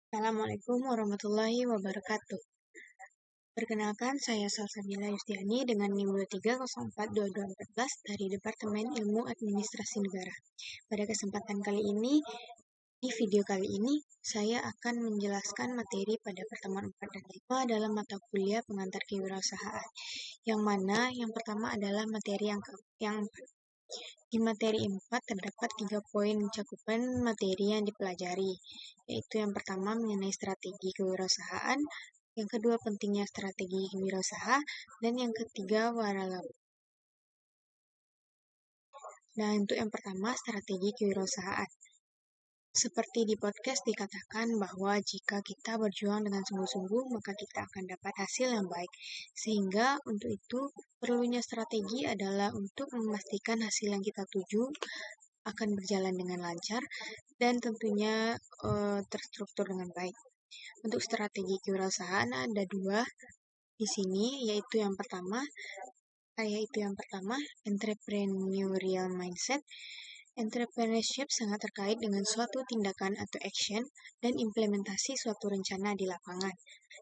Assalamualaikum warahmatullahi wabarakatuh. Perkenalkan, saya Salsabila Yustiani dengan NIM 23042214 dari Departemen Ilmu Administrasi Negara. Pada kesempatan kali ini, di video kali ini, saya akan menjelaskan materi pada pertemuan 4 dan 5 dalam mata kuliah pengantar kewirausahaan. Yang mana yang pertama adalah materi yang 4. Di materi 4 terdapat 3 poin cakupan materi yang dipelajari, yaitu yang pertama mengenai strategi kewirausahaan, yang kedua pentingnya strategi wirausaha, dan yang ketiga waralaba. Nah, untuk yang pertama strategi kewirausahaan. Seperti di podcast dikatakan bahwa jika kita berjuang dengan sungguh-sungguh, maka kita akan dapat hasil yang baik. Sehingga untuk itu, perlunya strategi adalah untuk memastikan hasil yang kita tuju akan berjalan dengan lancar dan tentunya terstruktur dengan baik. Untuk strategi kewirausahaan ada 2 di sini, yaitu yang pertama, entrepreneurial mindset. Entrepreneurship sangat terkait dengan suatu tindakan atau action dan implementasi suatu rencana di lapangan.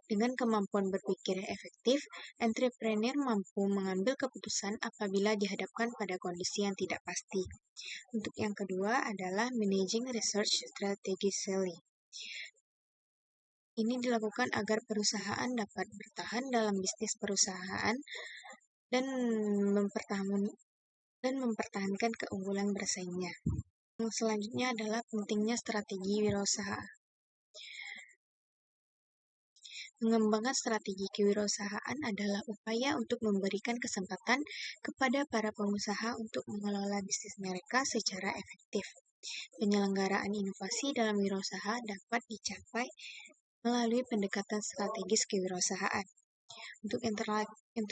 Dengan kemampuan berpikir yang efektif, entrepreneur mampu mengambil keputusan apabila dihadapkan pada kondisi yang tidak pasti. Untuk yang kedua adalah managing research strategically. Ini dilakukan agar perusahaan dapat bertahan dalam bisnis perusahaan dan mempertahankan keunggulan bersaingnya. Yang selanjutnya adalah pentingnya strategi wirausaha. Mengembangkan strategi kewirausahaan adalah upaya untuk memberikan kesempatan kepada para pengusaha untuk mengelola bisnis mereka secara efektif. Penyelenggaraan inovasi dalam wirausaha dapat dicapai melalui pendekatan strategis kewirausahaan. Untuk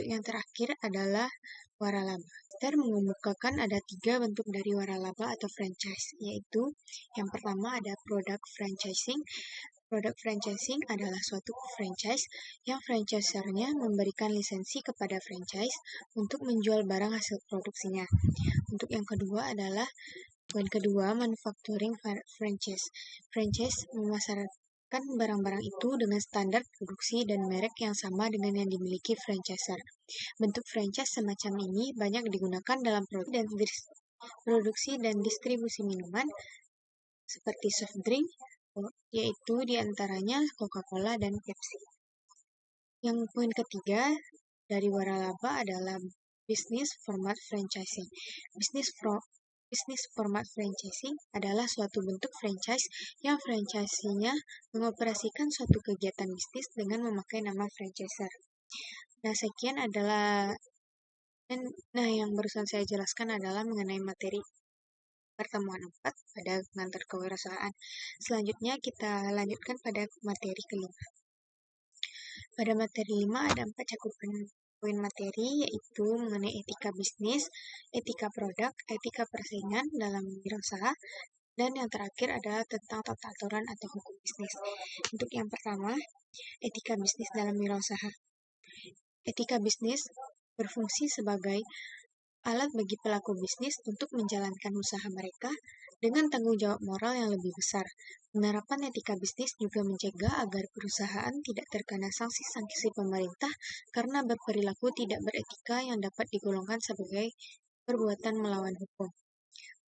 yang terakhir adalah waralaba. Kita mengemukakan ada 3 bentuk dari waralaba atau franchise, yaitu yang pertama ada product franchising. Product franchising adalah suatu franchise yang franchisernya memberikan lisensi kepada franchise untuk menjual barang hasil produksinya. Untuk yang kedua adalah poin kedua, manufacturing franchise. Franchise memasarkan barang-barang itu dengan standar produksi dan merek yang sama dengan yang dimiliki franchiser. Bentuk franchise semacam ini banyak digunakan dalam produksi dan distribusi minuman seperti soft drink, yaitu diantaranya Coca-Cola dan Pepsi. Yang poin ketiga dari waralaba adalah business format franchising. Business format franchising adalah suatu bentuk franchise yang franchisee-nya mengoperasikan suatu kegiatan bisnis dengan memakai nama franchiser. Nah, yang barusan saya jelaskan adalah mengenai materi pertemuan 4 pada pengantar kewirausahaan. Selanjutnya kita lanjutkan pada materi kelima. Pada materi 5 ada 4 cakupan poin materi, yaitu mengenai etika bisnis, etika produk, etika persaingan dalam wirausaha, dan yang terakhir adalah tentang tata aturan atau hukum bisnis. Untuk yang pertama, etika bisnis dalam wirausaha. Etika bisnis berfungsi sebagai alat bagi pelaku bisnis untuk menjalankan usaha mereka dengan tanggung jawab moral yang lebih besar. Penerapan etika bisnis juga mencegah agar perusahaan tidak terkena sanksi-sanksi pemerintah karena berperilaku tidak beretika yang dapat digolongkan sebagai perbuatan melawan hukum.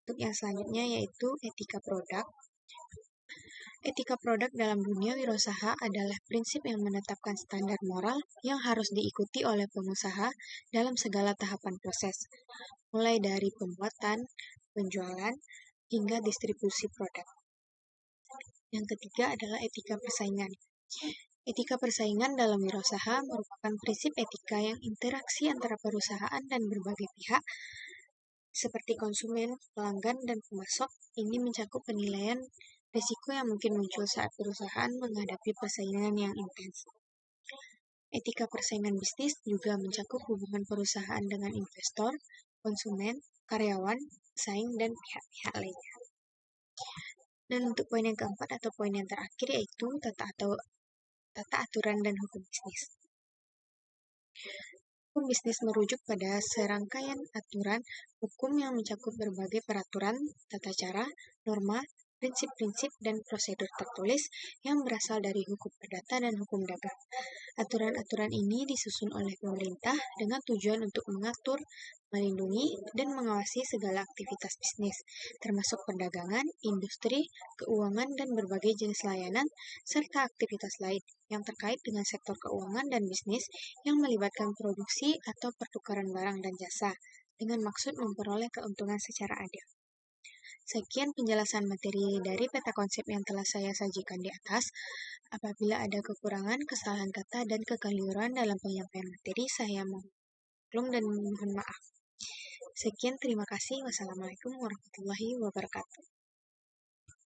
Untuk yang selanjutnya yaitu etika produk. Etika produk dalam dunia wirausaha adalah prinsip yang menetapkan standar moral yang harus diikuti oleh pengusaha dalam segala tahapan proses, mulai dari pembuatan, penjualan, hingga distribusi produk. Yang ketiga adalah etika persaingan. Etika persaingan dalam wirausaha merupakan prinsip etika yang interaksi antara perusahaan dan berbagai pihak, seperti konsumen, pelanggan, dan pemasok. Ini mencakup penilaian risiko yang mungkin muncul saat perusahaan menghadapi persaingan yang intens. Etika persaingan bisnis juga mencakup hubungan perusahaan dengan investor, konsumen, karyawan, pesaing, dan pihak-pihak lainnya. Dan untuk poin yang keempat atau poin yang terakhir yaitu tata aturan dan hukum bisnis. Hukum bisnis merujuk pada serangkaian aturan hukum yang mencakup berbagai peraturan, tata cara, norma, prinsip-prinsip dan prosedur tertulis yang berasal dari hukum perdata dan hukum dagang. Aturan-aturan ini disusun oleh pemerintah dengan tujuan untuk mengatur, melindungi, dan mengawasi segala aktivitas bisnis, termasuk perdagangan, industri, keuangan, dan berbagai jenis layanan, serta aktivitas lain yang terkait dengan sektor keuangan dan bisnis yang melibatkan produksi atau pertukaran barang dan jasa, dengan maksud memperoleh keuntungan secara adil. Sekian penjelasan materi dari peta konsep yang telah saya sajikan di atas. Apabila ada kekurangan, kesalahan kata, dan kekeliruan dalam penyampaian materi, saya maklum dan mohon maaf. Sekian, terima kasih. Wassalamualaikum warahmatullahi wabarakatuh.